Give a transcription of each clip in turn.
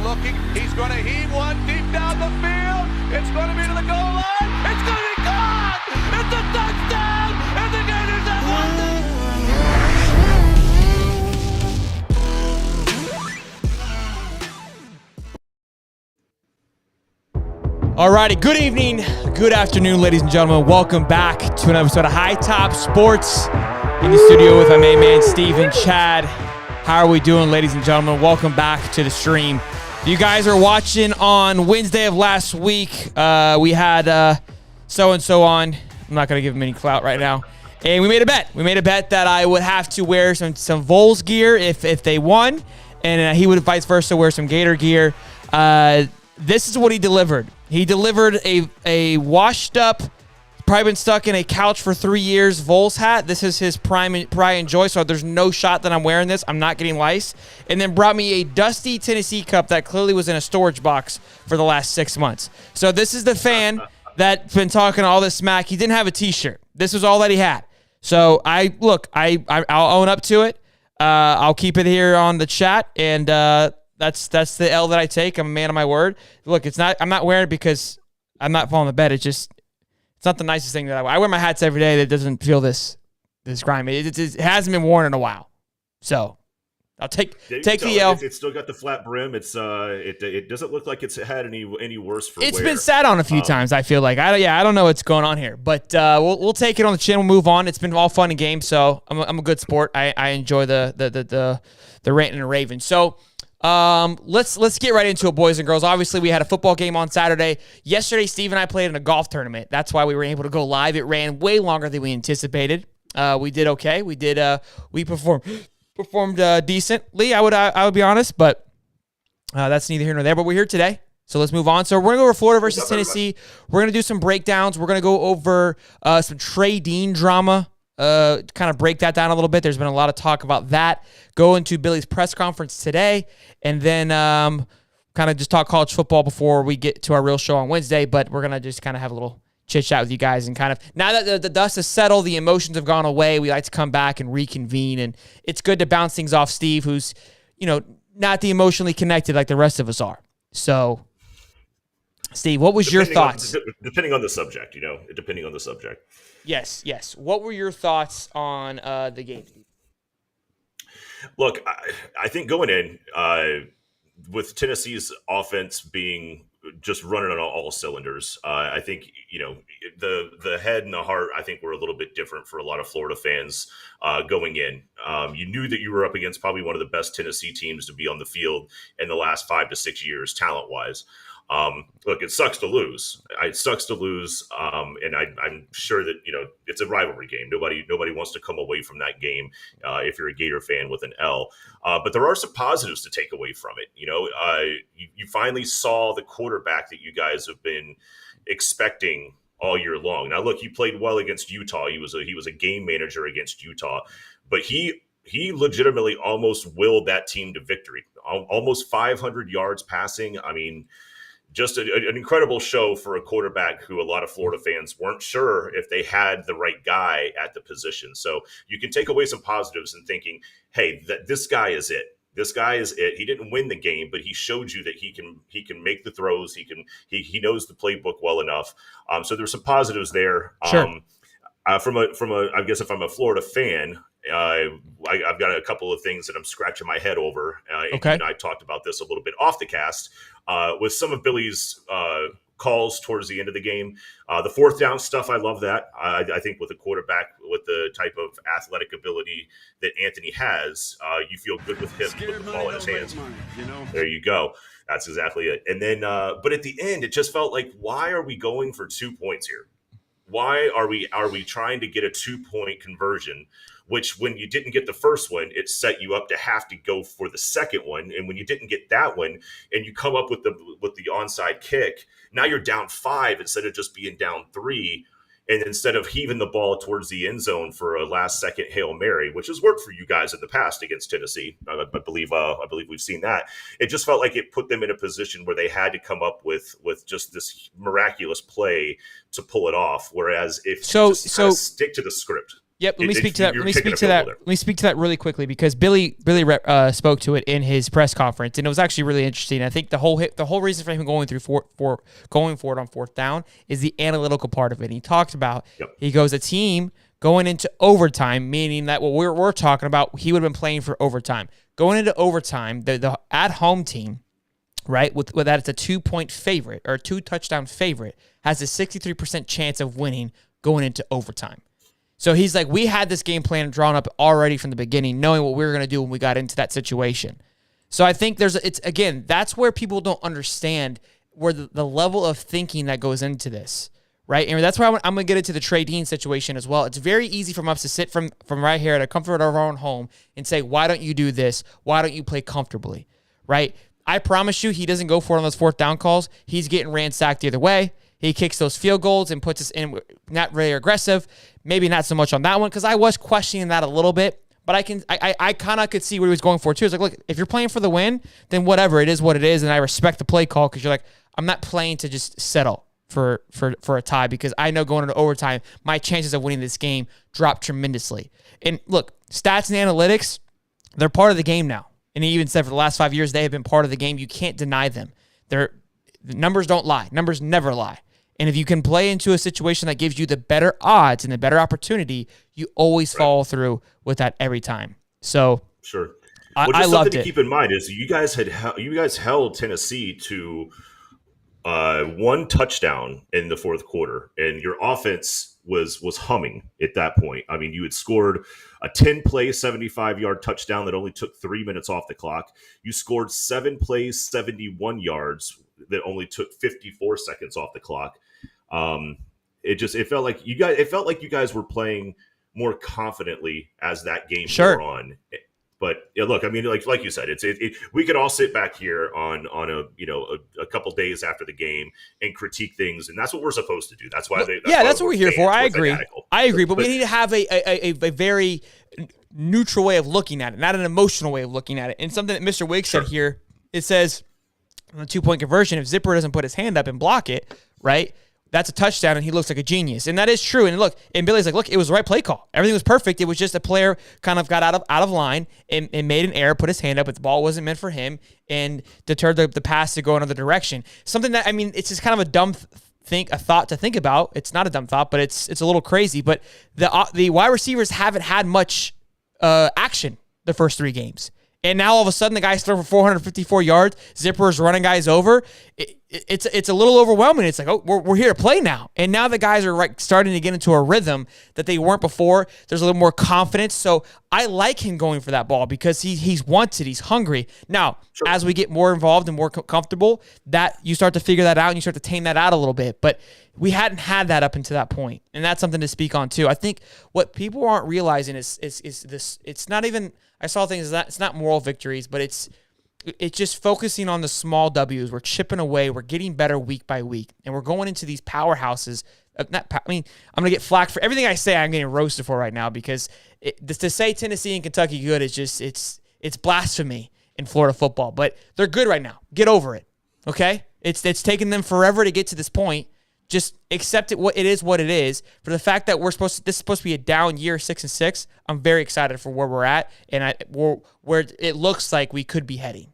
looking. He's going to heave one deep down the field. It's going to be to the goal line. It's going to be gone. It's a touchdown. And the Gators have won. Alrighty, good evening, good afternoon, ladies and gentlemen. Welcome back to another episode of High Top Sports. In the studio with my main man, Steve and Chad. How are we doing, ladies and gentlemen? Welcome back to the stream. If you guys are watching on Wednesday of last week, we had so-and-so on. I'm not going to give him any clout right now. And we made a bet. We made a bet that I would have to wear some Vols gear if they won, and he would vice versa wear some Gator gear. This is what he delivered. He delivered a washed up, probably been stuck in a couch for 3 years Vols hat. This is his pride and joy, so there's no shot that I'm wearing this. I'm not getting lice. And then brought me a dusty Tennessee cup that clearly was in a storage box for the last 6 months. So this is the fan that's been talking all this smack. He didn't have a T-shirt. This was all that he had. So I'll own up to it. I'll keep it here on the chat, and that's the L that I take. I'm a man of my word. Look, I'm not wearing it because I'm not falling to bed. It's not the nicest thing that I wear. I wear my hats every day that doesn't feel this grimy. It hasn't been worn in a while. So I'll take the L. It's still got the flat brim. It doesn't look like it's had any worse for It's wear. been sat on a few times, I feel like. I don't know what's going on here. But we'll take it on the chin. We'll move on. It's been all fun and games, so I'm a good sport. I enjoy the rant and the raving. So let's get right into it, boys and girls. Obviously, we had a football game on Saturday. Yesterday, Steve and I played in a golf tournament. That's why we were able to go live. It ran way longer than we anticipated. We did okay. We performed decently. I would be honest, but that's neither here nor there. But we're here today, so let's move on. So we're gonna go over Florida versus Tennessee. We're gonna do some breakdowns. We're gonna go over some Trey Dean drama. Kind of break that down a little bit. There's been a lot of talk about that. Go into Billy's press conference today, and then kind of just talk college football before we get to our real show on Wednesday. But we're going to just kind of have a little chit-chat with you guys, and kind of, now that the dust has settled, the emotions have gone away, we like to come back and reconvene, and it's good to bounce things off Steve, who's, not the emotionally connected like the rest of us are. So, Steve, what was your thoughts? Depending on the subject, depending on the subject. Yes. What were your thoughts on the game, Steve? Look, I think going in with Tennessee's offense being just running on all cylinders, I think the head and the heart, I think, were a little bit different for a lot of Florida fans going in. You knew that you were up against probably one of the best Tennessee teams to be on the field in the last 5 to 6 years, talent-wise. Look, it sucks to lose. It sucks to lose, and I'm sure that it's a rivalry game. Nobody wants to come away from that game if you're a Gator fan with an L. But there are some positives to take away from it. You finally saw the quarterback that you guys have been expecting all year long. Now, look, he played well against Utah. He was a game manager against Utah, but he legitimately almost willed that team to victory. Almost 500 yards passing. I mean, just an incredible show for a quarterback who a lot of Florida fans weren't sure if they had the right guy at the position. So you can take away some positives in thinking, hey, this guy is it. This guy is it. He didn't win the game, but he showed you that he can make the throws. He knows the playbook well enough. So there's some positives there. Sure. From a I guess if I'm a Florida fan, I've got a couple of things that I'm scratching my head over. Okay. And I talked about this a little bit off the cast with some of Billy's calls towards the end of the game. The fourth down stuff, I love that. I think with a quarterback with the type of athletic ability that Anthony has, you feel good with him putting the ball in his hands. There you go. That's exactly it. And then, but at the end, it just felt like, why are we going for 2 points here? Why are we trying to get a 2-point conversion, which when you didn't get the first one, it set you up to have to go for the second one. And when you didn't get that one and you come up with the onside kick, now you're down 5 instead of just being down 3. And instead of heaving the ball towards the end zone for a last-second Hail Mary, which has worked for you guys in the past against Tennessee, I believe we've seen that. It just felt like it put them in a position where they had to come up with just this miraculous play to pull it off. Whereas if stick to the script. Yep. Let me speak to that. You're Let me kicking speak a to field that. goal there. Let me speak to that really quickly because Billy spoke to it in his press conference, and it was actually really interesting. I think the whole reason for him going going for it on fourth down is the analytical part of it. And he talked about he goes a team going into overtime, meaning that what we're talking about, he would have been playing for overtime. Going into overtime, the at home team, right, with that it's a 2-point favorite or a 2-touchdown favorite, has a 63% chance of winning going into overtime. So he's like, we had this game plan drawn up already from the beginning, knowing what we were going to do when we got into that situation. So I think that's where people don't understand where the level of thinking that goes into this, right? And that's why I'm going to get into the Trey Dean situation as well. It's very easy from us to sit from right here at a comfort of our own home and say, why don't you do this? Why don't you play comfortably, right? I promise you, he doesn't go for it on those fourth down calls. He's getting ransacked the other way. He kicks those field goals and puts us in, not very aggressive. Maybe not so much on that one because I was questioning that a little bit. But I kind of could see what he was going for too. It's like, look, if you're playing for the win, then whatever, it is what it is, and I respect the play call because you're like, I'm not playing to just settle for a tie because I know going into overtime, my chances of winning this game drop tremendously. And look, stats and analytics, they're part of the game now. And he even said for the last 5 years, they have been part of the game. You can't deny them. The numbers don't lie. Numbers never lie. And if you can play into a situation that gives you the better odds and the better opportunity, you always follow through with that every time. So sure, I loved it. something to keep in mind is you guys held Tennessee to 1 touchdown in the fourth quarter, and your offense was humming at that point. I mean, you had scored a 10-play, 75-yard touchdown that only took 3 minutes off the clock. You scored 7 plays, 71 yards that only took 54 seconds off the clock. It felt like you guys were playing more confidently as that game wore on. But yeah, look, I mean, like you said, we could all sit back here on a couple days after the game and critique things, and that's what we're supposed to do. That's why that's what we're here for. I agree, but we need to have a very neutral way of looking at it, not an emotional way of looking at it. And something that Mr. Wiggs said here, it says on the 2-point conversion, if Zipper doesn't put his hand up and block it, right, that's a touchdown, and he looks like a genius. And that is true. And look, and Billy's like, look, it was the right play call. Everything was perfect. It was just a player kind of got out of line and made an error, put his hand up, but the ball wasn't meant for him and deterred the pass to go another direction. Something that, I mean, it's just kind of a dumb thought to think about. It's not a dumb thought, but it's a little crazy. But the wide receivers haven't had much action the first 3 games. And now all of a sudden the guy's throwing for 454 yards. Zipper's running guys over. It's a little overwhelming. It's like, oh, we're here to play now. And now the guys are starting to get into a rhythm that they weren't before. There's a little more confidence. So I like him going for that ball because he's wanted. He's hungry. Now, as we get more involved and more comfortable, that you start to figure that out and you start to tame that out a little bit. But we hadn't had that up until that point. And that's something to speak on too. I think what people aren't realizing is this. It's not even, I saw things that it's not moral victories, but it's just focusing on the small W's. We're chipping away. We're getting better week by week, and we're going into these powerhouses. I'm gonna get flack for everything I say. I'm getting roasted for right now because to say Tennessee and Kentucky good is just it's blasphemy in Florida football. But they're good right now. Get over it, okay? It's taken them forever to get to this point. Just accept it. What it is. For the fact that this is supposed to be a down year, 6-6. I'm very excited for where we're at and where it looks like we could be heading.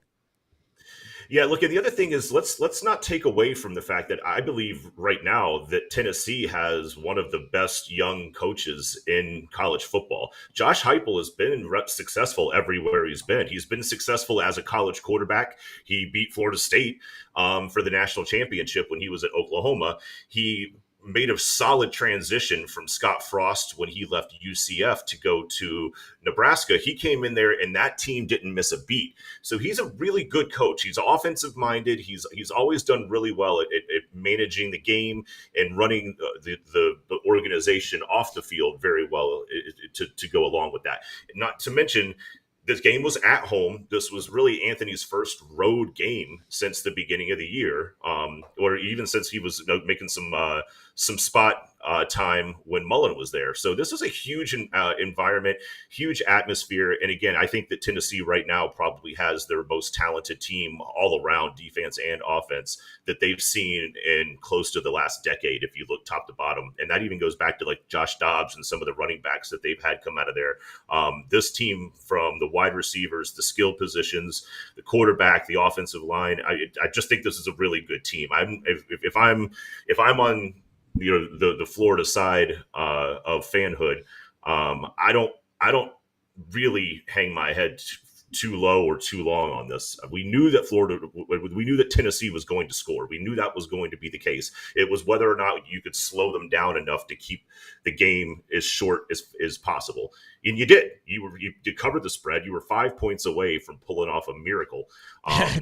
Yeah, look, and the other thing is let's not take away from the fact that I believe right now that Tennessee has one of the best young coaches in college football. Josh Heupel has been successful everywhere he's been. He's been successful as a college quarterback. He beat Florida State for the national championship when he was at Oklahoma. He made a solid transition from Scott Frost when he left UCF to go to Nebraska. He came in there and that team didn't miss a beat. So he's a really good coach. He's offensive minded. He's always done really well at managing the game and running the organization off the field very well to go along with that. Not to mention, this game was at home. This was really Anthony's first road game since the beginning of the year, or even since he was making some spot time when Mullen was there. So this is a huge environment, huge atmosphere. And again, I think that Tennessee right now probably has their most talented team all around, defense and offense, that they've seen in close to the last decade, if you look top to bottom. And that even goes back to like Josh Dobbs and some of the running backs that they've had come out of there. This team, from the wide receivers, the skill positions, the quarterback, the offensive line, I just think this is a really good team. If I'm on the Florida side of fanhood, I don't really hang my head too low or too long on this. We knew that Tennessee was going to score. We knew that was going to be the case. It was whether or not you could slow them down enough to keep the game as short as possible. And you did. You covered the spread. You were 5 points away from pulling off a miracle.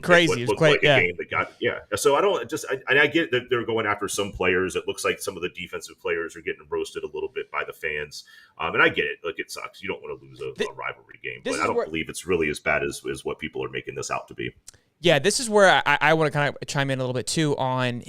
Crazy. It was quite, like a game that got, So I get that they're going after some players. It looks like some of the defensive players are getting roasted a little bit by the fans. And I get it. Like, it sucks. You don't want to lose a rivalry game, but I don't believe it's really as bad as what people are making this out to be. Yeah, this is where I want to kind of chime in a little bit too on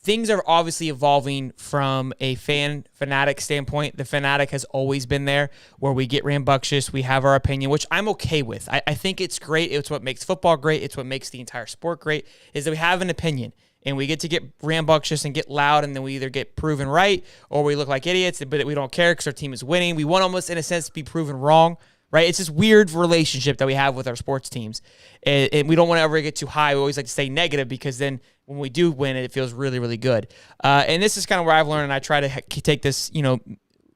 things are obviously evolving from a fanatic standpoint. The fanatic has always been there where we get rambunctious. We have our opinion, which I'm okay with. I think it's great. It's what makes football great. It's what makes the entire sport great, is that we have an opinion and we get to get rambunctious and get loud, and then we either get proven right or we look like idiots, but we don't care because our team is winning. We want almost, in a sense, to be proven wrong. Right? It's this weird relationship that we have with our sports teams. And we don't want to ever get too high. We always like to stay negative, because then when we do win, it feels really, really good. And this is kind of where I've learned, and I try to take this,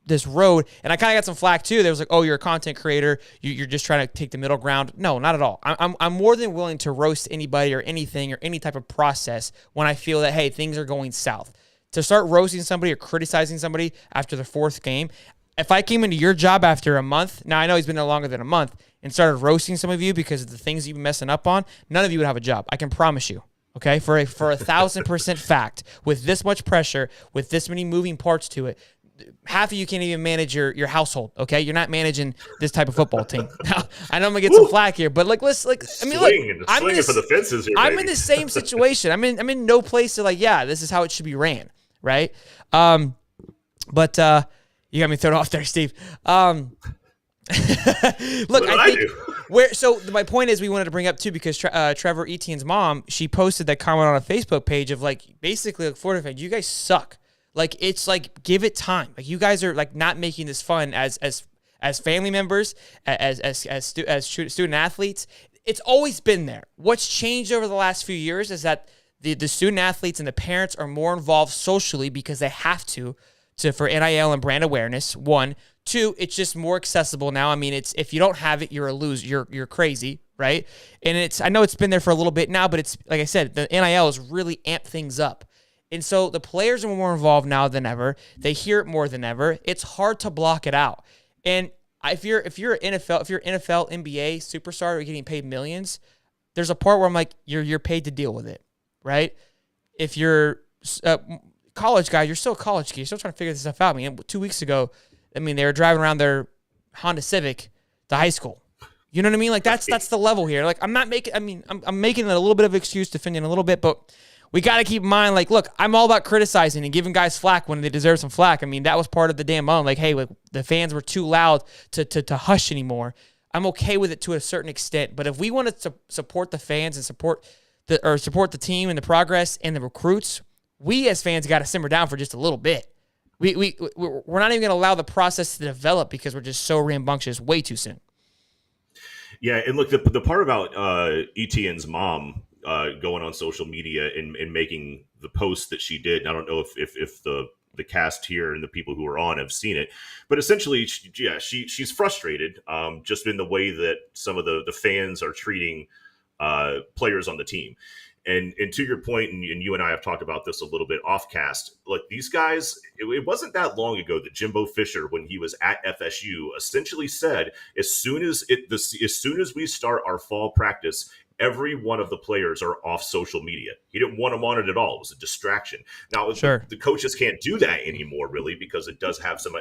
this road. And I kind of got some flack too. There was like, oh, you're a content creator. You're just trying to take the middle ground. No, not at all. I'm more than willing to roast anybody or anything or any type of process when I feel that, hey, things are going south. To start roasting somebody or criticizing somebody after the fourth game, if I came into your job after a month, now I know he's been there longer than a month, and started roasting some of you because of the things you've been messing up on, none of you would have a job. I can promise you. Okay, for a 1,000% fact, with this much pressure, with this many moving parts to it, half of you can't even manage your household. Okay, you're not managing this type of football team. Now, I know I'm gonna get some flack here, but I'm swinging for the fences here. I'm in the same situation. I'm in no place to this is how it should be ran, right? But you got me thrown off there, Steve. Look, I think my point is, we wanted to bring up too, because Trevor Etienne's mom, she posted that comment on a Facebook page of basically Florida fans, you guys suck. It's give it time. You guys are not making this fun as family members, as student athletes. It's always been there. What's changed over the last few years is that the student athletes and the parents are more involved socially because they have to for NIL and brand awareness. 1, 2, it's just more accessible now. I mean, it's, if you don't have it, you're a loser. You're crazy, right? And I know it's been there for a little bit now, but it's, like I said, the NIL has really amped things up. And so the players are more involved now than ever. They hear it more than ever. It's hard to block it out. And if you're NFL, NBA superstar, you're getting paid millions, there's a part where I'm like, you're paid to deal with it, right? If you're college guy, you're still a college kid. You're still trying to figure this stuff out. I mean, 2 weeks ago, they were driving around their Honda Civic to high school. You know what I mean? That's the level here. I'm making it a little bit of an excuse, defending a little bit, but we got to keep in mind, look, I'm all about criticizing and giving guys flack when they deserve some flack. I mean, that was part of the damn moment. Hey, the fans were too loud to hush anymore. I'm okay with it to a certain extent, but if we want to support the fans and support the team and the progress and the recruits, we as fans got to simmer down for just a little bit. We're not even going to allow the process to develop because we're just so rambunctious way too soon. Yeah, and look, the part about Etienne's mom going on social media and making the post that she did, I don't know if the cast here and the people who are on have seen it, but essentially, she's frustrated just in the way that some of the fans are treating players on the team. And to your point, and you and I have talked about this a little bit off cast, these guys, it wasn't that long ago that Jimbo Fisher, when he was at FSU, essentially said, as soon as we start our fall practice, every one of the players are off social media. He didn't want them on it at all. It was a distraction. Now, sure, the coaches can't do that anymore, really, because it does have some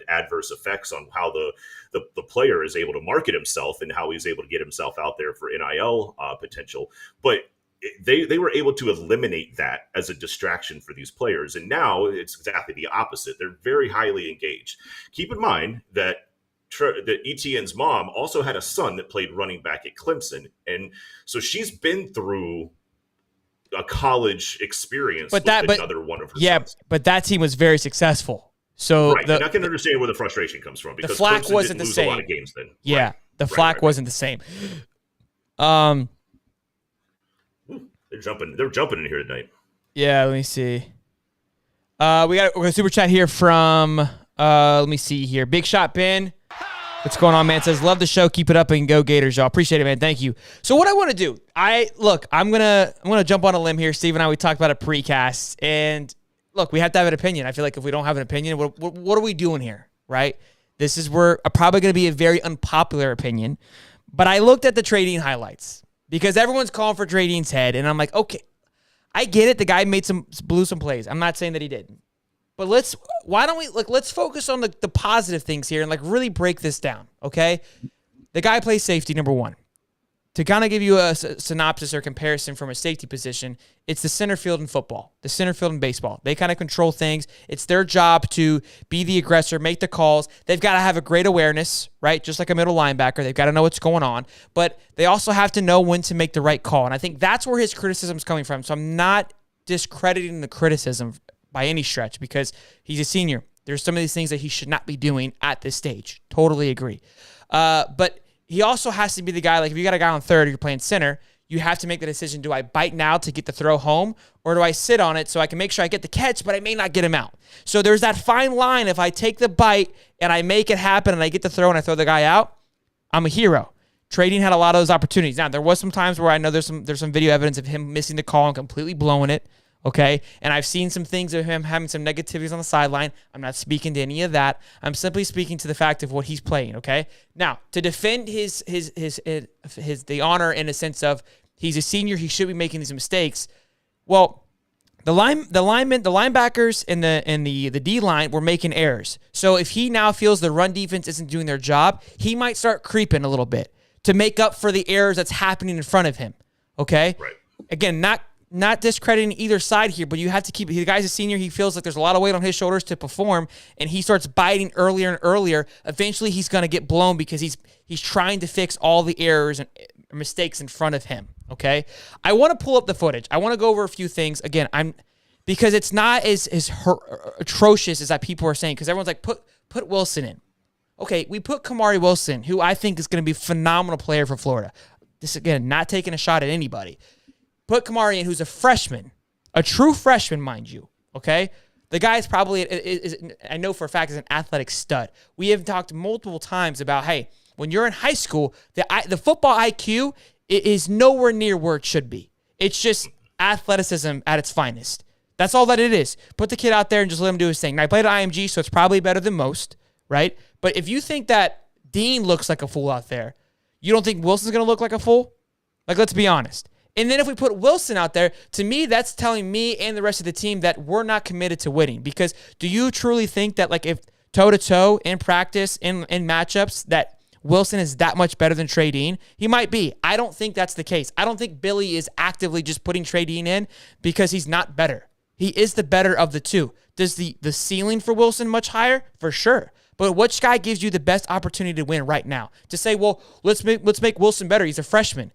adverse effects on how the player is able to market himself and how he's able to get himself out there for NIL potential. But they were able to eliminate that as a distraction for these players. And now it's exactly the opposite. They're very highly engaged. Keep in mind that Etienne's mom also had a son that played running back at Clemson. And so she's been through a college experience with another one of her sons. But that team was very successful. So right, and I can understand where the frustration comes from because the flack Clemson wasn't didn't the lose same. a lot of games then. Yeah, the flack wasn't the same. They're jumping in here tonight. Yeah, let me see. We got a super chat here from let me see here. Big Shot Ben. What's going on, man? Says, love the show. Keep it up and go Gators, y'all. Appreciate it, man. Thank you. So what I want to do, I'm gonna jump on a limb here. Steve and I, we talked about a precast, and look, we have to have an opinion. I feel like if we don't have an opinion, what are we doing here, right? This is where probably going to be a very unpopular opinion, but I looked at the Trey highlights because everyone's calling for Trey head, and I'm like, okay, I get it. The guy blew some plays. I'm not saying that he didn't. But let's focus on the positive things here and really break this down, okay? The guy plays safety, number one. To kind of give you a synopsis or comparison from a safety position, it's the center field in football, the center field in baseball. They kind of control things. It's their job to be the aggressor, make the calls. They've got to have a great awareness, right? Just like a middle linebacker. They've got to know what's going on. But they also have to know when to make the right call. And I think that's where his criticism is coming from. So I'm not discrediting the criticism by any stretch because he's a senior. There's some of these things that he should not be doing at this stage. Totally agree. But he also has to be the guy, if you got a guy on third, you're playing center, you have to make the decision, do I bite now to get the throw home, or do I sit on it so I can make sure I get the catch, but I may not get him out? So there's that fine line. If I take the bite and I make it happen and I get the throw and I throw the guy out, I'm a hero. Trading had a lot of those opportunities. Now, there was some times where I know there's some video evidence of him missing the call and completely blowing it. Okay, and I've seen some things of him having some negativities on the sideline. I'm not speaking to any of that. I'm simply speaking to the fact of what he's playing. Okay, now to defend his the honor in a sense of he's a senior, he should be making these mistakes. Well, the linebackers and the D line were making errors. So if he now feels the run defense isn't doing their job, he might start creeping a little bit to make up for the errors that's happening in front of him. Okay, right. Again, not discrediting either side here, but you have to keep the guy's a senior. He feels like there's a lot of weight on his shoulders to perform, and he starts biting earlier and earlier. Eventually, he's going to get blown because he's trying to fix all the errors and mistakes in front of him. Okay, I want to pull up the footage. I want to go over a few things again. Because it's not as atrocious as that people are saying. Because everyone's like, put Wilson in. Okay, we put Kamari Wilson, who I think is going to be a phenomenal player for Florida. This again, not taking a shot at anybody. Put Kamari in, who's a freshman, a true freshman, mind you, okay? The guy is probably, I know for a fact, is an athletic stud. We have talked multiple times about, hey, when you're in high school, the football IQ is nowhere near where it should be. It's just athleticism at its finest. That's all that it is. Put the kid out there and just let him do his thing. Now, I played at IMG, so it's probably better than most, right? But if you think that Dean looks like a fool out there, you don't think Wilson's going to look like a fool? Let's be honest. And then if we put Wilson out there, to me, that's telling me and the rest of the team that we're not committed to winning. Because do you truly think that, if toe-to-toe in practice, in matchups, that Wilson is that much better than Trey Dean? He might be. I don't think that's the case. I don't think Billy is actively just putting Trey Dean in because he's not better. He is the better of the two. Does the ceiling for Wilson much higher? For sure. But which guy gives you the best opportunity to win right now? To say, well, let's make Wilson better. He's a freshman.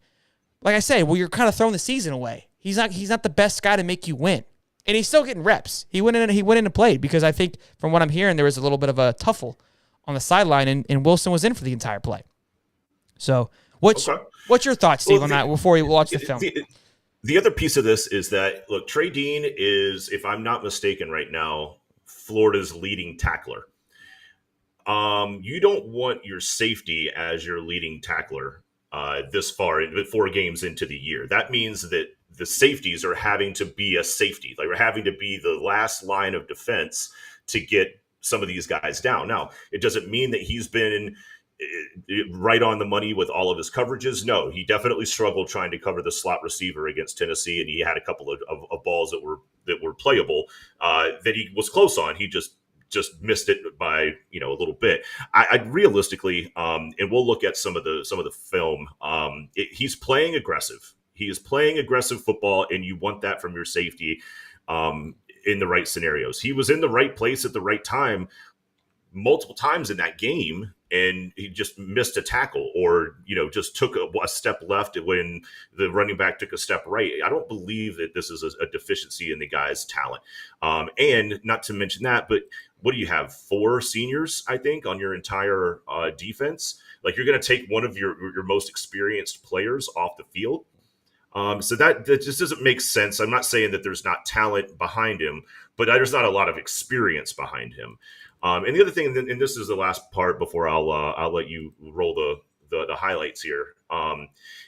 Like I say, well, you're kind of throwing the season away. He's not the best guy to make you win. And he's still getting reps. He went in and played because I think from what I'm hearing, there was a little bit of a tuffle on the sideline, and Wilson was in for the entire play. So what's your thoughts, Steve, on that before we watch the film? The other piece of this is that, look, Trey Dean is, if I'm not mistaken right now, Florida's leading tackler. You don't want your safety as your leading tackler this far, 4 games into the year. That means that the safeties are having to be a safety. We're having to be the last line of defense to get some of these guys down. Now, it doesn't mean that he's been right on the money with all of his coverages. No, he definitely struggled trying to cover the slot receiver against Tennessee, and he had a couple of balls that were playable that he was close on. He just missed it by a little bit. I realistically, and we'll look at some of the film. He's playing aggressive. He is playing aggressive football, and you want that from your safety in the right scenarios. He was in the right place at the right time multiple times in that game, and he just missed a tackle or, just took a step left when the running back took a step right. I don't believe that this is a deficiency in the guy's talent. And not to mention that, but what do you have? 4 seniors, I think, on your entire defense. Like, you're going to take one of your most experienced players off the field. So that just doesn't make sense. I'm not saying that there's not talent behind him, but there's not a lot of experience behind him. And the other thing, and this is the last part before I'll let you roll the highlights here,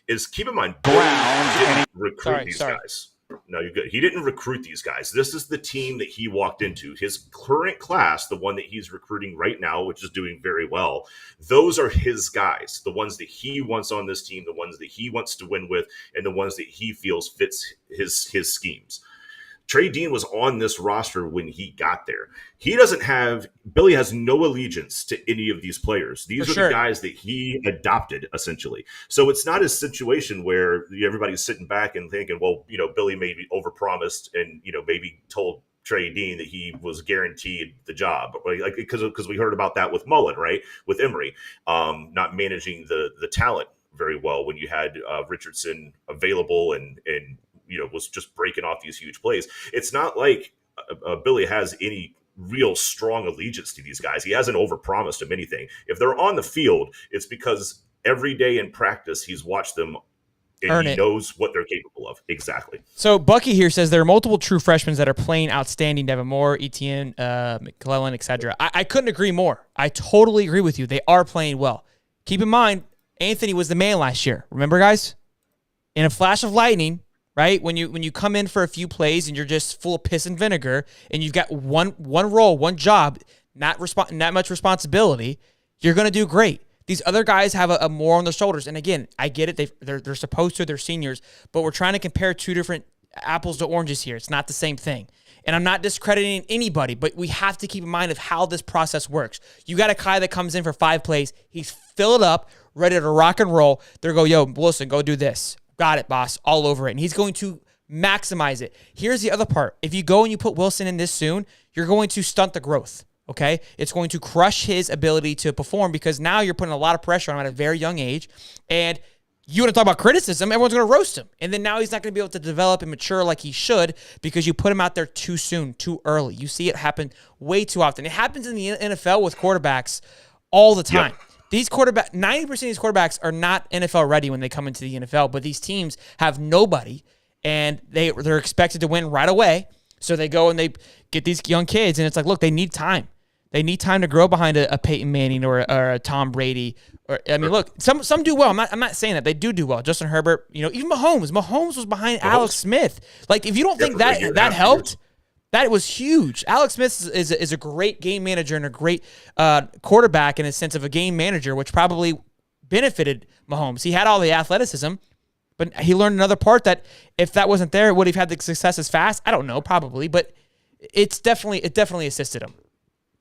is keep in mind, Brown didn't recruit these guys. No, you're good. He didn't recruit these guys. This is the team that he walked into. His current class, the one that he's recruiting right now, which is doing very well, those are his guys, the ones that he wants on this team, the ones that he wants to win with, and the ones that he feels fits his schemes. Trey Dean was on this roster when he got there. Billy has no allegiance to any of these players. These are the guys that he adopted, essentially. So it's not a situation where everybody's sitting back and thinking, well, Billy maybe overpromised and, maybe told Trey Dean that he was guaranteed the job. Because we heard about that with Mullen, right? With Emory, not managing the talent very well when you had Richardson available and was just breaking off these huge plays. It's not like Billy has any real strong allegiance to these guys. He hasn't overpromised them anything. If they're on the field, it's because every day in practice he's watched them and he knows what they're capable of. Exactly. So Bucky here says there are multiple true freshmen that are playing outstanding. Devin Moore, Etienne, McClellan, etc. I couldn't agree more. I totally agree with you. They are playing well. Keep in mind, Anthony was the man last year. Remember, guys? In a flash of lightning, right? When you come in for a few plays and you're just full of piss and vinegar and you've got one role, one job, not much responsibility, you're going to do great. These other guys have a more on their shoulders. And again, I get it. They're supposed to, they're seniors, but we're trying to compare 2 different apples to oranges here. It's not the same thing. And I'm not discrediting anybody, but we have to keep in mind of how this process works. You got a guy that comes in for 5 plays. He's filled up, ready to rock and roll. They're go, yo, Wilson, go do this. Got it, boss, all over it. And he's going to maximize it. Here's the other part. If you go and you put Wilson in this soon, you're going to stunt the growth, okay? It's going to crush his ability to perform because now you're putting a lot of pressure on him at a very young age. And you want to talk about criticism, everyone's going to roast him. And then now he's not going to be able to develop and mature like he should because you put him out there too soon, too early. You see it happen way too often. It happens in the NFL with quarterbacks all the time. Yep. 90% of these quarterbacks are not NFL ready when they come into the NFL, but these teams have nobody, and they're expected to win right away. So they go and they get these young kids, and it's like, look, they need time. They need time to grow behind a Peyton Manning or a Tom Brady. Look, some do well. I'm not saying that they do well. Justin Herbert, even Mahomes. Mahomes was behind Alex Smith. Like, if you don't think that helped. That was huge. Alex Smith is a great game manager and a great quarterback in a sense of a game manager, which probably benefited Mahomes. He had all the athleticism, but he learned another part that if that wasn't there, would he have had the success as fast? I don't know, probably, but it definitely assisted him.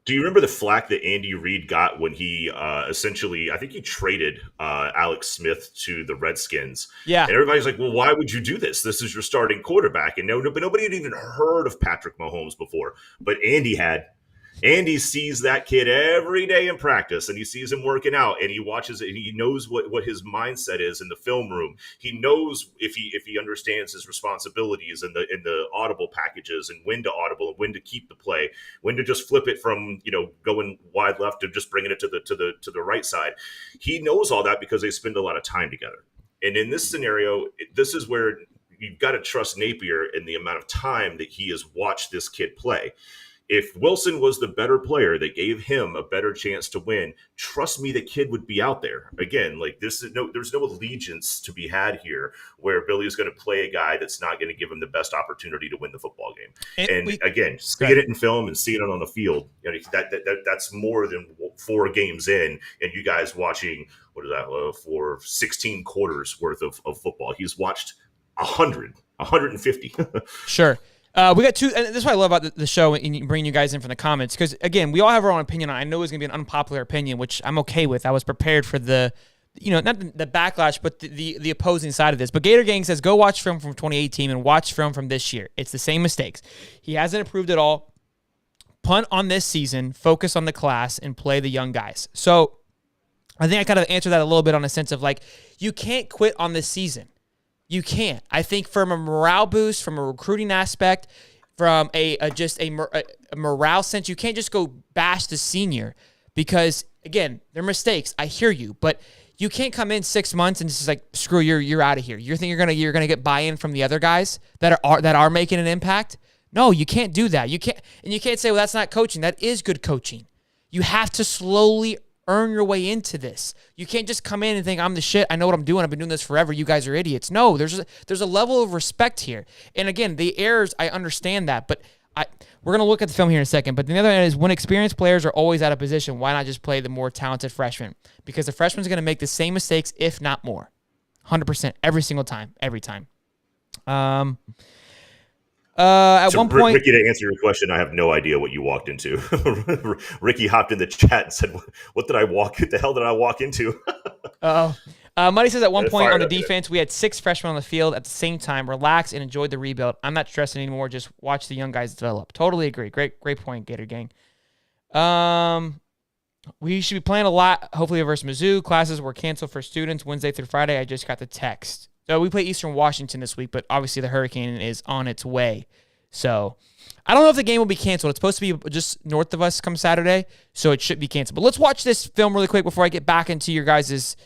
Do you remember the flack that Andy Reid got when he essentially, I think he traded Alex Smith to the Redskins? Yeah. And everybody's like, well, why would you do this? This is your starting quarterback. And but nobody had even heard of Patrick Mahomes before. But Andy had. Andy sees that kid every day in practice, and he sees him working out, and he watches it, and he knows what his mindset is in the film room. He knows if he understands his responsibilities in the audible packages, and when to audible, and when to keep the play, when to just flip it from going wide left to just bringing it to the right side. He knows all that because they spend a lot of time together. And in this scenario, this is where you've got to trust Napier in the amount of time that he has watched this kid play. If Wilson was the better player that gave him a better chance to win, trust me, the kid would be out there. Again, there's no allegiance to be had here where Billy is going to play a guy that's not going to give him the best opportunity to win the football game. Again, seeing it in film and seeing it on the field, that's more than 4 games in, and you guys watching, what is that, for 16 quarters worth of football. He's watched 150. Sure. We got 2, and this is what I love about the show and bringing you guys in from the comments, because, again, we all have our own opinion. I know it's going to be an unpopular opinion, which I'm okay with. I was prepared for the not the backlash, but the opposing side of this. But Gator Gang says, go watch film from 2018 and watch film from this year. It's the same mistakes. He hasn't improved at all. Punt on this season, focus on the class, and play the young guys. So I think I kind of answered that a little bit on a sense of like, you can't quit on this season. You can't. I think from a morale boost, from a recruiting aspect, from a morale sense, you can't just go bash the senior because, again, they're mistakes. I hear you, but you can't come in 6 months and just like, screw, you're out of here. You think you're gonna get buy-in from the other guys that are making an impact? No, you can't do that. You can't say, well, that's not coaching. That is good coaching. You have to slowly earn your way into this. You can't just come in and think, I'm the shit. I know what I'm doing. I've been doing this forever. You guys are idiots. No, there's a level of respect here. And again, the errors, I understand that, but we're going to look at the film here in a second. But the other end is when experienced players are always out of position, why not just play the more talented freshmen? Because the freshman's going to make the same mistakes, if not more. 100% every single time, every time. At one point, Ricky, to answer your question, I have no idea what you walked into. Ricky hopped in the chat and said, "What did I walk? What the hell did I walk into?" Money says at one point on the defense, we had 6 freshmen on the field at the same time. Relax and enjoy the rebuild. I'm not stressing anymore. Just watch the young guys develop. Totally agree. Great point, Gator Gang. We should be playing a lot. Hopefully versus Mizzou. Classes were canceled for students Wednesday through Friday. I just got the text. So we play Eastern Washington this week, but obviously the hurricane is on its way. So I don't know if the game will be canceled. It's supposed to be just north of us come Saturday, so it should be canceled. But let's watch this film really quick before I get back into your guys'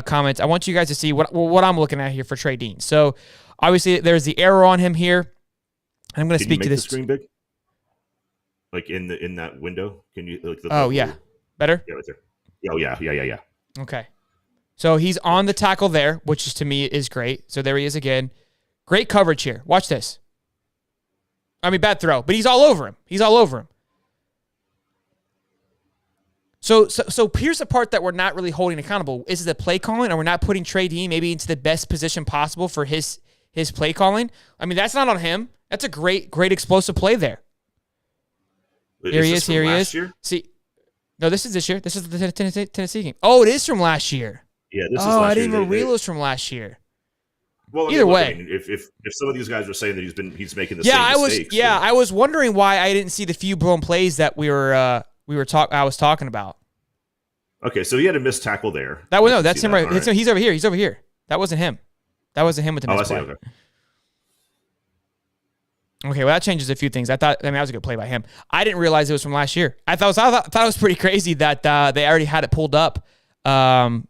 comments. I want you guys to see what I'm looking at here for Trey Dean. So obviously there's the arrow on him here. I'm going to speak to this. The screen big? Like in that window? Can you? Like yeah, better. Yeah, right there. Oh yeah. Okay. So he's on the tackle there, which is, to me, is great. So there he is again. Great coverage here. Watch this. I mean, bad throw, but he's all over him. So here's the part that we're not really holding accountable. Is it the play calling, or we're not putting Trey Dean maybe into the best position possible for his play calling? I mean, that's not on him. That's a great explosive play there. Here he is. Year? See, no, this is this year. This is the Tennessee game. Oh, it is from last year. Yeah, this is last year. I didn't even realize from last year. Well, either way, I mean, if some of these guys are saying that he's making the same mistakes. I was wondering why I didn't see the few blown plays that I was talking about. Okay, so he had a missed tackle there. That's him right. He's over here. That wasn't him. That wasn't him with the missed play. Okay, well, that changes a few things. That was a good play by him. I didn't realize it was from last year. I thought it was pretty crazy that they already had it pulled up from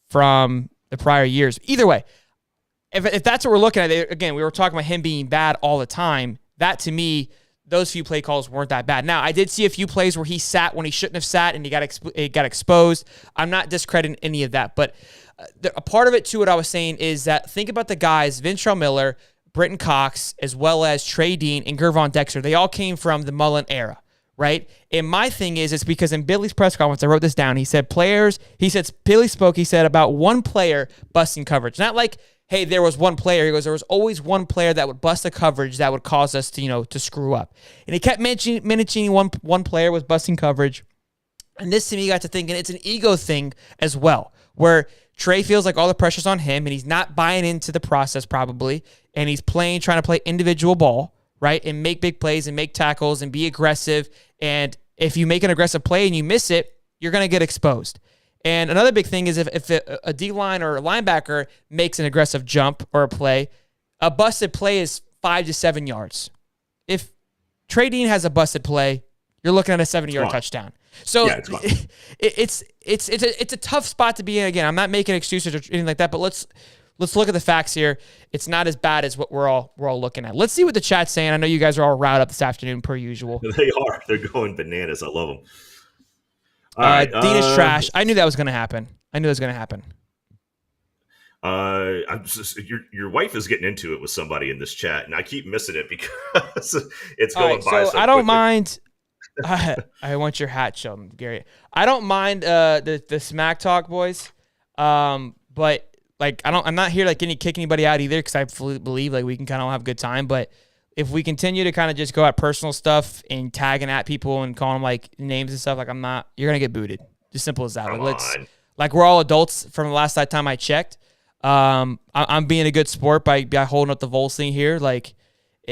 the prior years. Either way, if that's what we're looking at, again, we were talking about him being bad all the time. That, to me, those few play calls weren't that bad. Now, I did see a few plays where he sat when he shouldn't have sat and he got exposed. I'm not discrediting any of that, but a part of it, too, what I was saying is that think about the guys, Ventrell Miller, Britton Cox, as well as Trey Dean and Gervon Dexter. They all came from the Mullen era, right? And my thing is, it's because in Billy's press conference, I wrote this down. He said Billy spoke, he said about one player busting coverage. Not like, hey, there was one player. He goes, there was always one player that would bust a coverage that would cause us to screw up. And he kept mentioning one player was busting coverage. And this to me got to thinking it's an ego thing as well, where Trey feels like all the pressure's on him and he's not buying into the process probably. And he's trying to play individual ball, right? And make big plays and make tackles and be aggressive. And if you make an aggressive play and you miss it, you're going to get exposed. And another big thing is if a D-line or a linebacker makes an aggressive jump or a play, a busted play is 5 to 7 yards. If Trey Dean has a busted play, you're looking at a 70-yard touchdown. So yeah, it's a tough spot to be in. Again, I'm not making excuses or anything like that, but let's look at the facts here. It's not as bad as what we're all looking at. Let's see what the chat's saying. I know you guys are all riled up this afternoon per usual. They are. They're going bananas. I love them. All right, Dean is trash. I knew that was going to happen. Your wife is getting into it with somebody in this chat, and I keep missing it because it's going by. So I don't mind. I want your hat, Sheldon, Gary. I don't mind the smack talk, boys. But I'm not here kick anybody out either, because I fully believe we can kind of have a good time. But if we continue to kind of just go at personal stuff and tagging at people and calling them names and stuff, you're gonna get booted. Just simple as that. Like, we're all adults from the last time I checked. I'm being a good sport by holding up the Vols thing here. Like,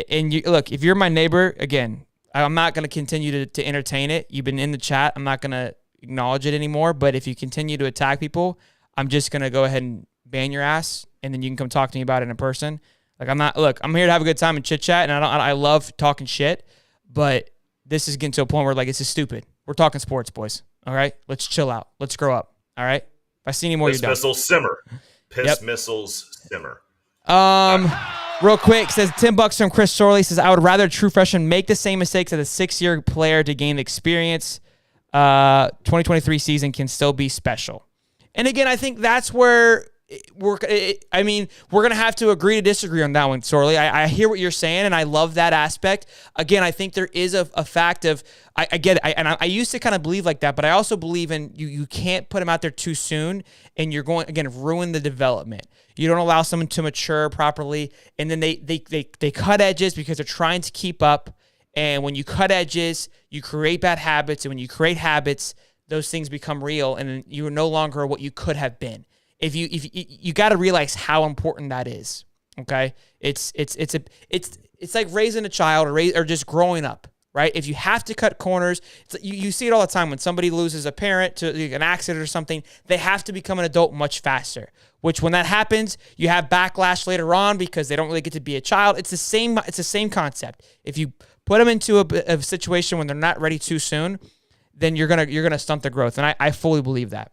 and you look, if you're my neighbor, again, I'm not going to continue to entertain it. You've been in the chat. I'm not going to acknowledge it anymore. But if you continue to attack people, I'm just going to go ahead and ban your ass, and then you can come talk to me about it in person. Like, I'm here to have a good time and chit chat, and I love talking shit, but this is getting to a point where, like, this is stupid. We're talking sports, boys. All right? Let's chill out. Let's grow up. All right? If I see any more, Piss you're done. missiles simmer. Piss missiles simmer. Real quick, says $10 from Chris Sorley. Says, I would rather a true freshman make the same mistakes as a 6-year player to gain experience. 2023 season can still be special. And again, I think that's where we're going to have to agree to disagree on that one, Sorley. I hear what you're saying, and I love that aspect. Again, I think there is a fact of, I get it, and I used to kind of believe like that, but I also believe in you can't put them out there too soon, and you're going, again, ruin the development. You don't allow someone to mature properly, and then they cut edges because they're trying to keep up, and when you cut edges, you create bad habits, and when you create habits, those things become real, and you are no longer what you could have been. If you got to realize how important that is, okay? It's like raising a child or just growing up, right? If you have to cut corners, you see it all the time when somebody loses a parent to an accident or something, they have to become an adult much faster. Which when that happens, you have backlash later on because they don't really get to be a child. It's the same concept. If you put them into a situation when they're not ready too soon, then you're gonna stunt their growth, and I fully believe that.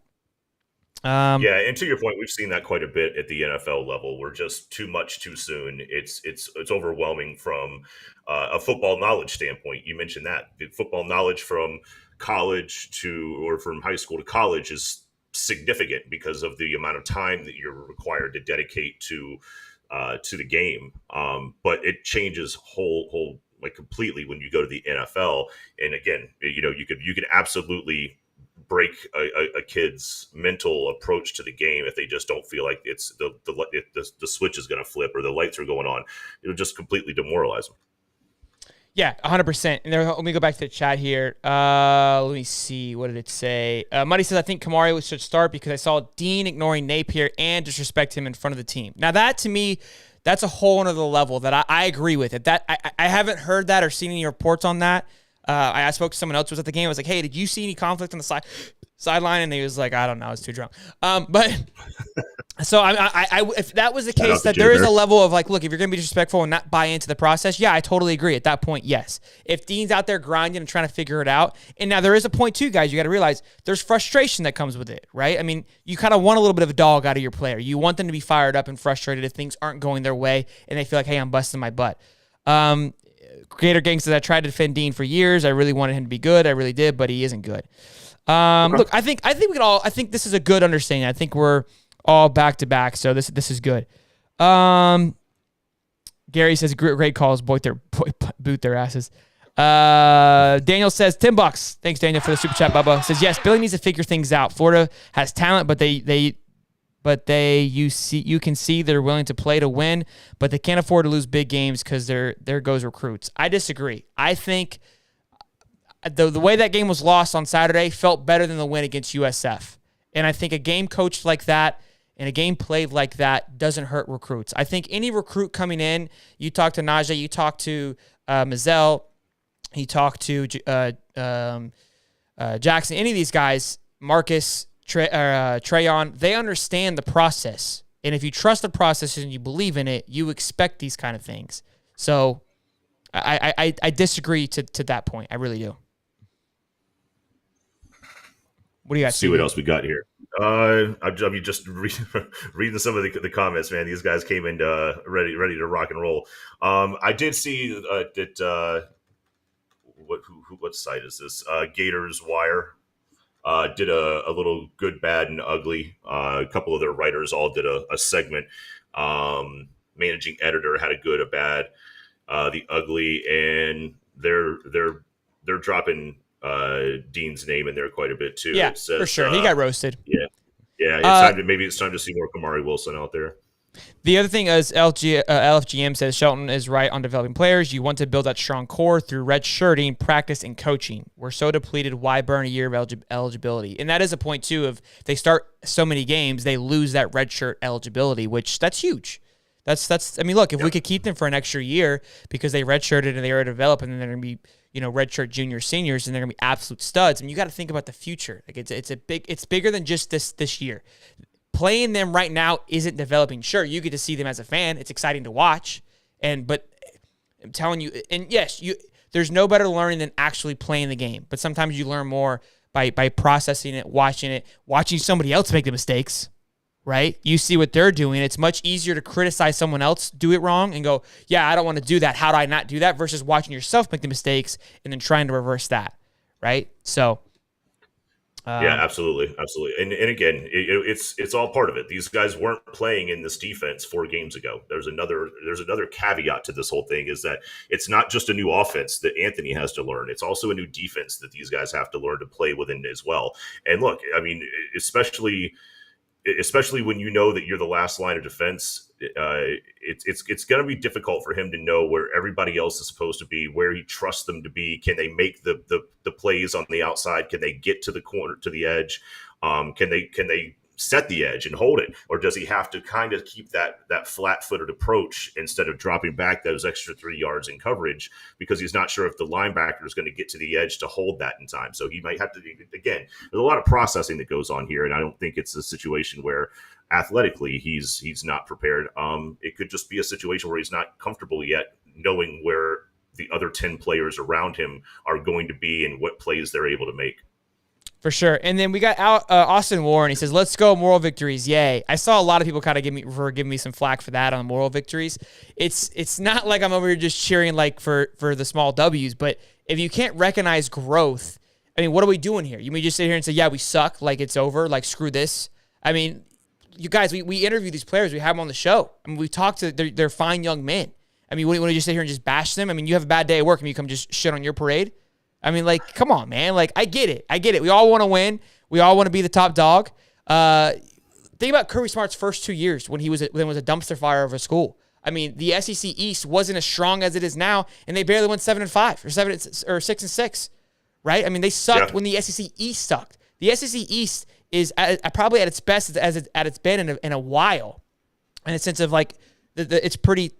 And to your point, we've seen that quite a bit at the NFL level. We're just too much too soon. It's overwhelming from a football knowledge standpoint. You mentioned that the football knowledge from college or from high school to college is significant because of the amount of time that you're required to dedicate to the game. But it changes whole like completely when you go to the NFL. And again, you could absolutely break a kid's mental approach to the game if they just don't feel like it's the switch is going to flip or the lights are going on. It'll just completely demoralize them. Yeah, 100%. And let me go back to the chat here. Let me see. What did it say? Muddy says, I think Kamari should start because I saw Dean ignoring Napier and disrespect him in front of the team. Now, that to me, that's a whole other level that I agree with it. That I haven't heard that or seen any reports on that. I spoke to someone else who was at the game. I was like, hey, did you see any conflict on the sideline? And he was like, I don't know. I was too drunk. But so if that was the case, that there is a level of like, look, if you're going to be disrespectful and not buy into the process, yeah, I totally agree. At that point, yes. If Dean's out there grinding and trying to figure it out, and now there is a point too, guys, you got to realize there's frustration that comes with it, right? I mean, you kind of want a little bit of a dog out of your player. You want them to be fired up and frustrated if things aren't going their way and they feel like, hey, I'm busting my butt. Gator Gang says, I tried to defend Dean for years. I really wanted him to be good. I really did, but he isn't good. Look, I think this is a good understanding. I think we're all back to back, so this is good. Gary says, great calls, boot their asses. Daniel says, $10. Thanks, Daniel, for the super chat. Bubba says, yes, Billy needs to figure things out. Florida has talent, but you can see they're willing to play to win, but they can't afford to lose big games because there goes recruits. I disagree. I think the way that game was lost on Saturday felt better than the win against USF. And I think a game coached like that and a game played like that doesn't hurt recruits. I think any recruit coming in, you talk to Najee, you talk to Mazzell, you talk to Jackson, any of these guys, Marcus, Trayon, they understand the process. And if you trust the process and you believe in it, you expect these kind of things. So I disagree to that point. I really do. What do you guys see? What else we got here? I'm just reading some of the comments, man. These guys came in ready to rock and roll. I did see that what site is this? Gators Wire did a little good, bad, and ugly. A couple of their writers all did a segment. Managing editor had a good, a bad, the ugly, and they're dropping Dean's name in there quite a bit too. Yeah, it says, for sure. He got roasted. Yeah. It's time to see more Kamari Wilson out there. The other thing is LFGM says Shelton is right on developing players. You want to build that strong core through red shirting, practice, and coaching. We're so depleted. Why burn a year of eligibility? And that is a point, too, of they start so many games, they lose that red shirt eligibility, which that's huge. That's. I mean, look, if we could keep them for an extra year because they redshirted and they are developed, and then they're going to be, redshirt junior seniors, and they're going to be absolute studs. I mean, you got to think about the future. Like it's bigger than just this year. Playing them right now isn't developing. Sure, you get to see them as a fan. It's exciting to watch, but I'm telling you, and yes, there's no better learning than actually playing the game. But sometimes you learn more by processing it, watching somebody else make the mistakes. Right? You see what they're doing. It's much easier to criticize someone else do it wrong and go, yeah, I don't want to do that. How do I not do that? Versus watching yourself make the mistakes and then trying to reverse that. Right? So. Yeah, absolutely. And again, it's all part of it. These guys weren't playing in this defense 4 games ago. There's another caveat to this whole thing, is that it's not just a new offense that Anthony has to learn. It's also a new defense that these guys have to learn to play within as well. And look, I mean, especially when you know that you're the last line of defense, it's going to be difficult for him to know where everybody else is supposed to be, where he trusts them to be. Can they make the plays on the outside? Can they get to the corner, to the edge? Can they set the edge and hold it? Or does he have to kind of keep that flat-footed approach instead of dropping back those extra 3 yards in coverage, because he's not sure if the linebacker is going to get to the edge to hold that in time? So he might have to, again, there's a lot of processing that goes on here, and I don't think it's a situation where athletically he's not prepared. It could just be a situation where he's not comfortable yet knowing where the other 10 players around him are going to be and what plays they're able to make. For sure. And then we got Austin Warren. He says, let's go moral victories. Yay. I saw a lot of people kind of giving me some flack for that on moral victories. It's not like I'm over here just cheering like for the small W's, but if you can't recognize growth, I mean, what are we doing here? You may just sit here and say, yeah, we suck, like it's over, like screw this. I mean, you guys, we interview these players. We have them on the show. I mean, we talk to, they're fine young men. I mean, when you just sit here and just bash them, I mean, you have a bad day at work and you come just shit on your parade. I mean, like, come on, man. Like, I get it. We all want to win. We all want to be the top dog. Think about Kirby Smart's first 2 years when was a dumpster fire of a school. I mean, the SEC East wasn't as strong as it is now, and they barely went 7-5 or 6-6, right? I mean, they sucked when the SEC East sucked. The SEC East is probably at its best as it's been in a while, in a sense of like it's pretty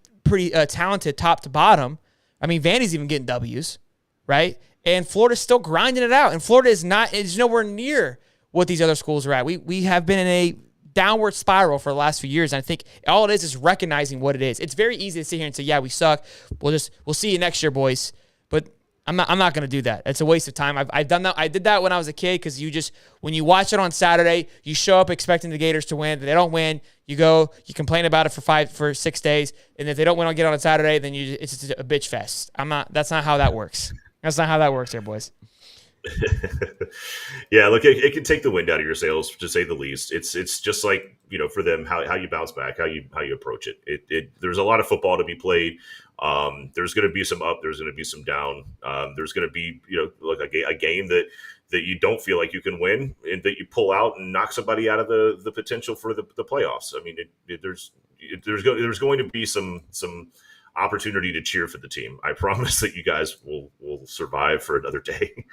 talented top to bottom. I mean, Vandy's even getting W's, right? And Florida's still grinding it out. And Florida is nowhere near what these other schools are at. We have been in a downward spiral for the last few years. And I think all it is recognizing what it is. It's very easy to sit here and say, yeah, we suck. We'll see you next year, boys. But I'm not going to do that. It's a waste of time. I've done that. I did that when I was a kid, because when you watch it on Saturday, you show up expecting the Gators to win. They don't win. You go, you complain about it for 6 days. And if they don't win on Saturday, then it's just a bitch fest. That's not how that works. That's not how that works there, boys. Yeah, look, it can take the wind out of your sails, to say the least. It's just like, for them, how you bounce back, how you approach it. There's a lot of football to be played. There's going to be some up. There's going to be some down. There's going to be, like a game that you don't feel like you can win, and that you pull out and knock somebody out of the potential for the playoffs. I mean, there's going to be some opportunity to cheer for the team. I promise that you guys will survive for another day.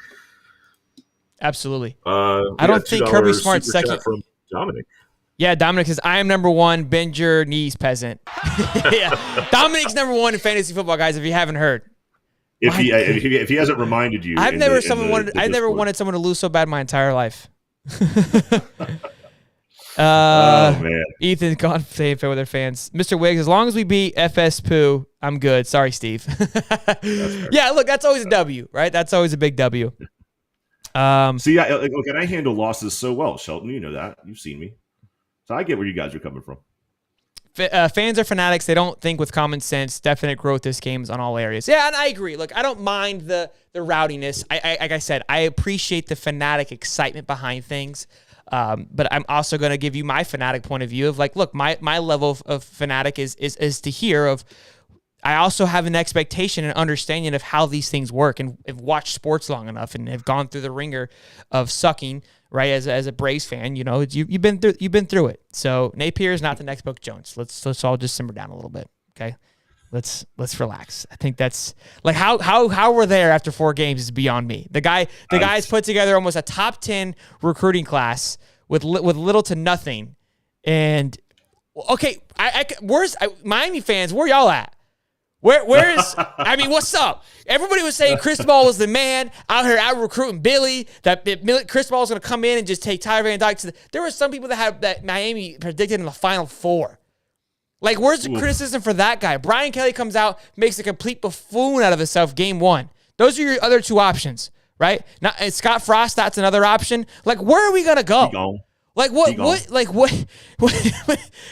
Absolutely. I don't think Kirby Smart's second. From Dominic. Yeah, Dominic says, I am number one. Bend your knees, peasant. Yeah, Dominic's number one in fantasy football, guys. If you haven't heard, if he hasn't reminded you, I've never wanted someone to lose so bad my entire life. Oh man, Ethan's gone saying fair with their fans. Mr. Wiggs, as long as we beat FS Poo, I'm good. Sorry, Steve. Yeah, look, that's always a W, right? That's always a big W. See, I handle losses so well, Shelton. You know that. You've seen me, so I get where you guys are coming from. Fans are fanatics. They don't think with common sense. Definite growth this game is on all areas. Yeah, and I agree. Look, I don't mind the rowdiness. Like I said, I appreciate the fanatic excitement behind things. But I'm also going to give you my fanatic point of view of like, look, my level of fanatic is to hear of. I also have an expectation and understanding of how these things work, and have watched sports long enough and have gone through the ringer of sucking, right? As a Braves fan, you've been through it. So Napier is not the next Book Jones. Let's all just simmer down a little bit, okay? Let's relax. I think that's like how we're there after 4 games is beyond me. The guy's put together almost a top 10 recruiting class with little to nothing. And okay, where's Miami fans? Where y'all at? Where is? I mean, what's up? Everybody was saying Cristobal was the man out here out recruiting Billy. That Cristobal was going to come in and just take Tyler Van Dyke. There were some people that had that Miami predicted in the Final Four. Like, where's the criticism for that guy? Brian Kelly comes out, makes a complete buffoon out of himself game 1. Those are your other 2 options, right? Now, and Scott Frost, that's another option. Like, where are we going to go? Like, what,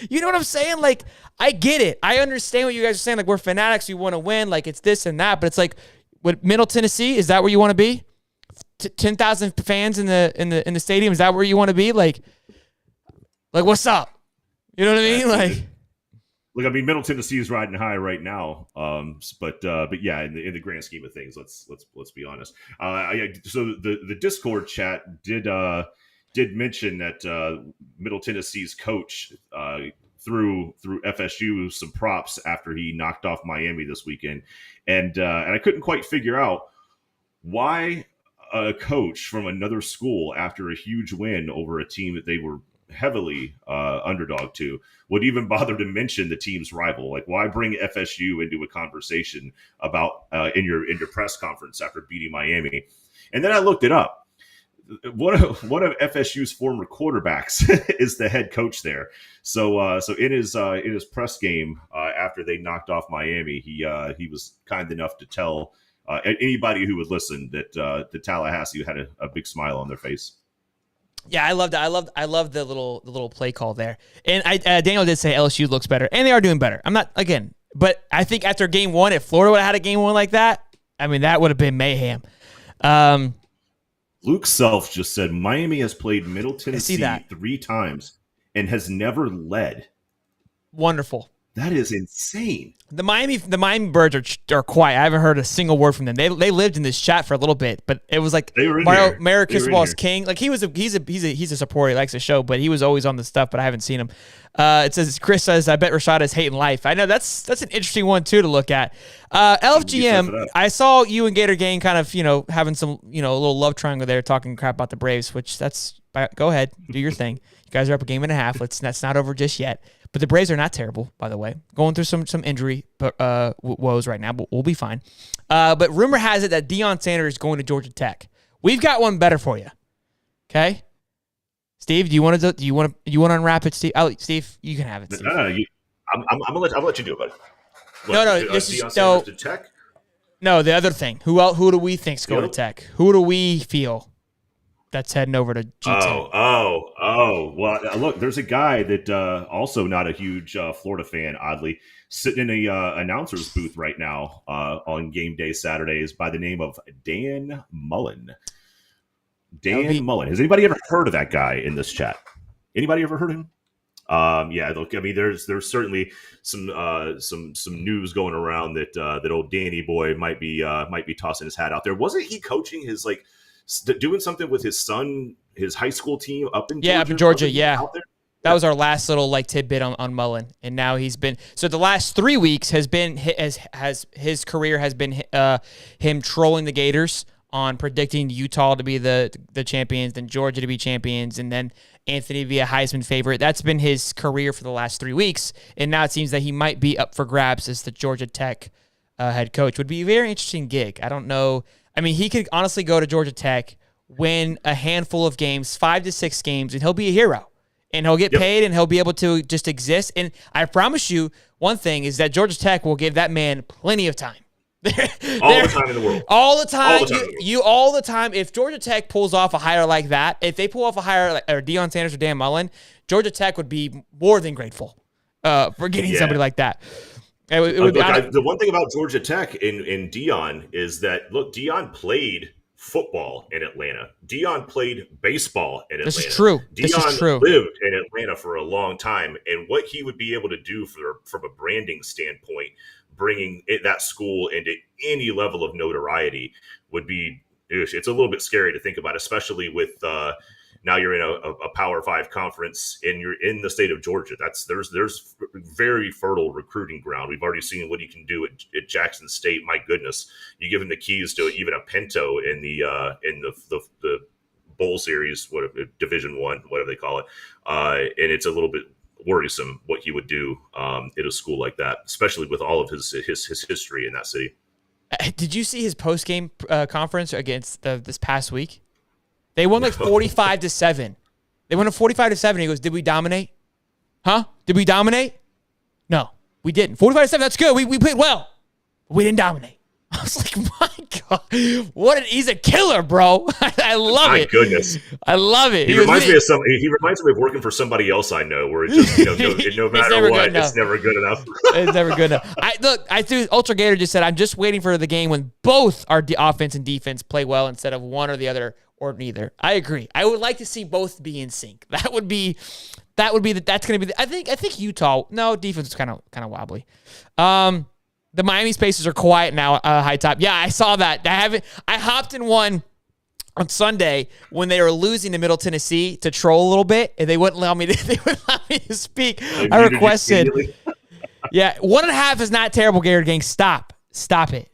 you know what I'm saying? Like, I get it. I understand what you guys are saying. Like, we're fanatics. We want to win. Like, it's this and that. But it's like, with Middle Tennessee, is that where you want to be? 10,000 fans in the stadium, is that where you want to be? Like, what's up? You know what I mean? Like, look, I mean, Middle Tennessee is riding high right now, but yeah, in the grand scheme of things, let's be honest. So the Discord chat did mention that Middle Tennessee's coach threw FSU some props after he knocked off Miami this weekend, and I couldn't quite figure out why a coach from another school, after a huge win over a team that they were heavily underdog to, would even bother to mention the team's rival. Like, why bring FSU into a conversation about in your press conference after beating Miami? And then I looked it up. One of FSU's former quarterbacks is the head coach there. So in his press game after they knocked off Miami, he was kind enough to tell anybody who would listen that the Tallahassee had a big smile on their face. Yeah, I loved it. I loved the little play call there. And Daniel did say LSU looks better, and they are doing better. I'm not, again, but I think after game 1, if Florida would have had a game 1 like that, I mean, that would have been mayhem. Luke Self just said Miami has played Middle Tennessee 3 times and has never led. Wonderful. That is insane. The Miami Birds are quiet. I haven't heard a single word from them. They lived in this chat for a little bit, but it was like Mario Cristobal's king. Like, he's a supporter. He likes the show, but he was always on the stuff. But I haven't seen him. Chris says, I bet Rashad is hating life. I know that's an interesting one too to look at. LFGM, I saw you and Gator Gang kind of having some a little love triangle there, talking crap about the Braves. Which go ahead, do your thing. You guys are up a game and a half. That's not over just yet. But the Braves are not terrible, by the way. Going through some injury woes right now, but we'll be fine. But rumor has it that Deion Sanders is going to Georgia Tech. We've got one better for you. Okay, Steve, do you want to unwrap it, Steve? Steve, you can have it, Steve. I'm gonna let you do it, buddy. Deion Sanders to Tech. No, the other thing. Who do we think's going to Tech? Who do we feel that's heading over to G10? Oh. Well, look, there's a guy that also not a huge Florida fan, oddly, sitting in a announcer's booth right now on game day Saturdays by the name of Dan Mullen. Mullen. Has anybody ever heard of that guy in this chat? Anybody ever heard of him? Yeah, look, I mean, there's certainly some news going around that old Danny boy might be tossing his hat out there. Wasn't he coaching his doing something with his son, his high school team up in Georgia? Up in Georgia, yeah. That was our last little tidbit on Mullen, and now he's been the last 3 weeks has been his career has been him trolling the Gators on predicting Utah to be the champions, then Georgia to be champions, and then Anthony be a Heisman favorite. That's been his career for the last 3 weeks, and now it seems that he might be up for grabs as the Georgia Tech head coach. Would be a very interesting gig. I don't know. I mean, he could honestly go to Georgia Tech, win a handful of games, 5 to 6 games, and he'll be a hero. And he'll get paid, and he'll be able to just exist. And I promise you, one thing is that Georgia Tech will give that man plenty of time. All the time in the world. All the time. All the time. If Georgia Tech pulls off a hire like that, if they pull off a hire like or Deion Sanders or Dan Mullen, Georgia Tech would be more than grateful for getting somebody like that. The one thing about Georgia Tech in Deion is that, look, Deion played football in Atlanta. Deion played baseball in Atlanta. This is true. Deion lived in Atlanta for a long time, and what he would be able to do from a branding standpoint, bringing that school into any level of notoriety would be, it's a little bit scary to think about, especially with Now you're in a Power 5 conference, and you're in the state of Georgia. There's very fertile recruiting ground. We've already seen what he can do at Jackson State. My goodness, you give him the keys to even a Pinto in the bowl series, Division I, whatever they call it, and it's a little bit worrisome what he would do at a school like that, especially with all of his history in that city. Did you see his post game conference against this past week? They won like 45-7. They won 45-7. He goes, "Did we dominate? Huh? Did we dominate? No, we didn't. 45-7. That's good. We played well, but we didn't dominate." I was like, "My God, he's a killer, bro." I love it. My goodness, I love it. He reminds me of working for somebody else I know, where it just no matter what, it's never good enough. It's never good enough. I threw Ultra Gator just said, "I'm just waiting for the game when both our offense and defense play well instead of one or the other or neither." I agree. I would like to see both be in sync. That's going to be. I think Utah. No, defense is kind of wobbly. The Miami Spacers are quiet now, high top. Yeah, I saw that. I hopped in one on Sunday when they were losing to Middle Tennessee to troll a little bit, and they wouldn't allow me to speak. I requested. Yeah, 1.5 is not terrible, Garrett Gang. Stop it.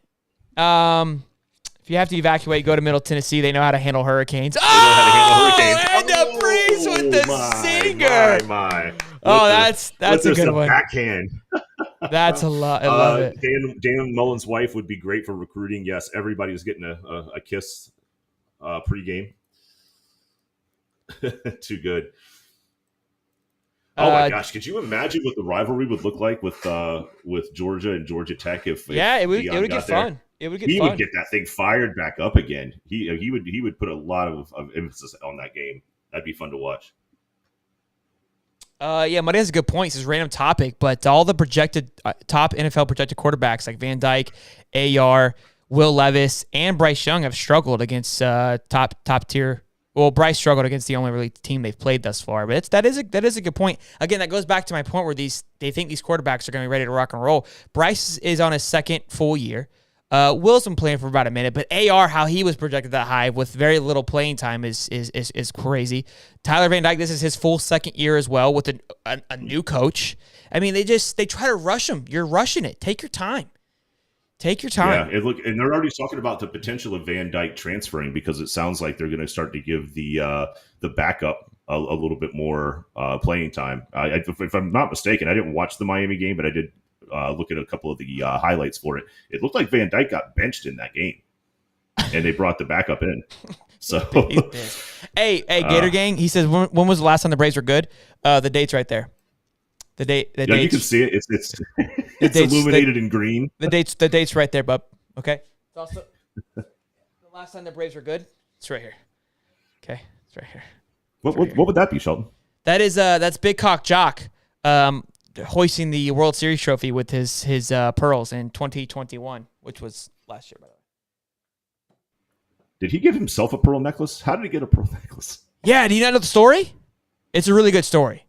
If you have to evacuate, go to Middle Tennessee. They know how to handle hurricanes. And the Breeze with the singer. That's a good one. Backhand. That's a lot. I love it. Dan Mullen's wife would be great for recruiting. Yes, everybody was getting a kiss pregame. Too good. Oh my gosh! Could you imagine what the rivalry would look like with Georgia and Georgia Tech if it would get fun. It would get he fun. Would get that thing fired back up again. He would put a lot of emphasis on that game. That'd be fun to watch. Yeah, Monday has a good point. It's a random topic, but all the projected top NFL projected quarterbacks like Van Dyke, AR, Will Levis, and Bryce Young have struggled against top tier. Well, Bryce struggled against the only really team they've played thus far, but that is a good point. Again, that goes back to my point where they think these quarterbacks are going to be ready to rock and roll. Bryce is on his second full year. Will's been playing for about a minute, but AR, how he was projected that high with very little playing time is crazy. Tyler Van Dyke, this is his full second year as well with a new coach. I mean, they try to rush him. You're rushing it. Take your time. Yeah, and they're already talking about the potential of Van Dyke transferring because it sounds like they're going to start to give the backup a little bit more playing time. If I'm not mistaken, I didn't watch the Miami game, but I did look at a couple of the highlights for it. It looked like Van Dyke got benched in that game, and they brought the backup in. So, hey, Gator Gang, he says, when was the last time the Braves were good? The date's right there. The date. You can see it. It's illuminated in green. The date's right there, bub. Okay. It's also the last time the Braves were good. It's right here. Okay, it's right here. What would that be, Sheldon? That's Big Cock Jock, hoisting the World Series trophy with his pearls in 2021, which was last year, by the way. Did he give himself a pearl necklace? How did he get a pearl necklace? Yeah, do you not know the story? It's a really good story.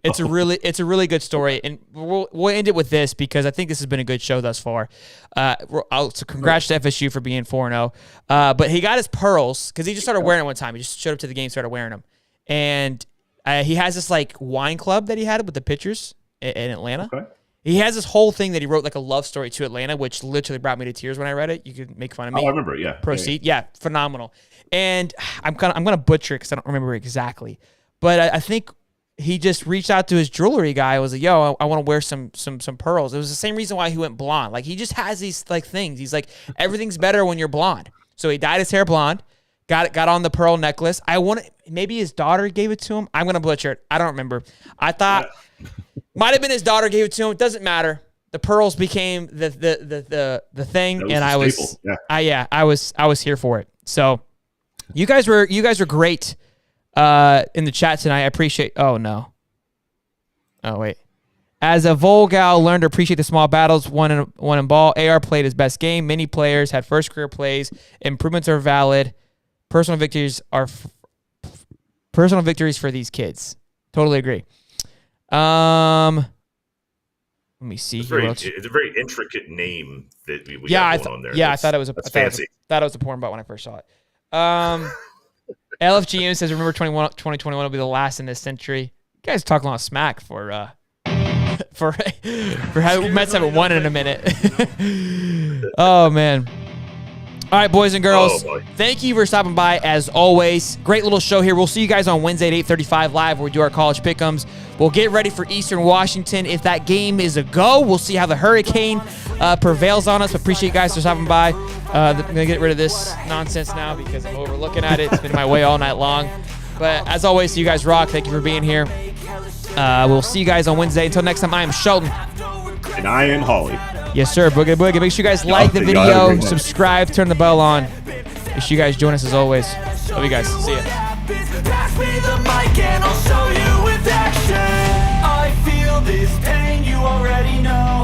It's a really good story, and we'll end it with this because I think this has been a good show thus far. So congrats to FSU for being 4-0. But he got his pearls because he just started wearing them one time. He just showed up to the game, started wearing them, and he has this like wine club that he had with the pitchers in Atlanta. Okay. He has this whole thing that he wrote like a love story to Atlanta, which literally brought me to tears when I read it. You could make fun of me. Oh, I remember it. Yeah. Proceed. Yeah, phenomenal. And I'm gonna butcher it because I don't remember exactly, but I think he just reached out to his jewelry guy. Was like, "Yo, I want to wear some pearls." It was the same reason why he went blonde. Like he just has these like things. He's like, everything's better when you're blonde. So he dyed his hair blonde. Got on the pearl necklace. Maybe his daughter gave it to him. I'm gonna butcher it. I don't remember. I thought might have been his daughter gave it to him. It doesn't matter. The pearls became the thing, and I was I was here for it. So you guys were great. In the chat tonight, I appreciate. Oh no. Oh wait. As a Volgal learned to appreciate the small battles, one in ball. AR played his best game. Many players had first career plays. Improvements are valid. Personal victories for these kids. Totally agree. Let me see. It's a very intricate name that we got going on there. Yeah, I thought it was fancy. Thought it was a porn bot when I first saw it. LFGM says, remember 2021 will be the last in this century. You guys talk a lot of smack for how Mets haven't won in a minute. Oh, man. All right, boys and girls, thank you for stopping by as always. Great little show here. We'll see you guys on Wednesday at 8:35 live where we do our college pick'ems. We'll get ready for Eastern Washington. If that game is a go, we'll see how the hurricane prevails on us. Appreciate you guys for stopping by. I'm going to get rid of this nonsense now because I'm overlooking at it. It's been my way all night long. But as always, you guys rock. Thank you for being here. We'll see you guys on Wednesday. Until next time, I am Sheldon. And I am Holly. Yes, sir. Boogie Boogie. Make sure you guys like the video, subscribe, turn the bell on. Make sure you guys join us as always. Love you guys. See ya. Pass me the mic and I'll show you with action. I feel this pain, you already know.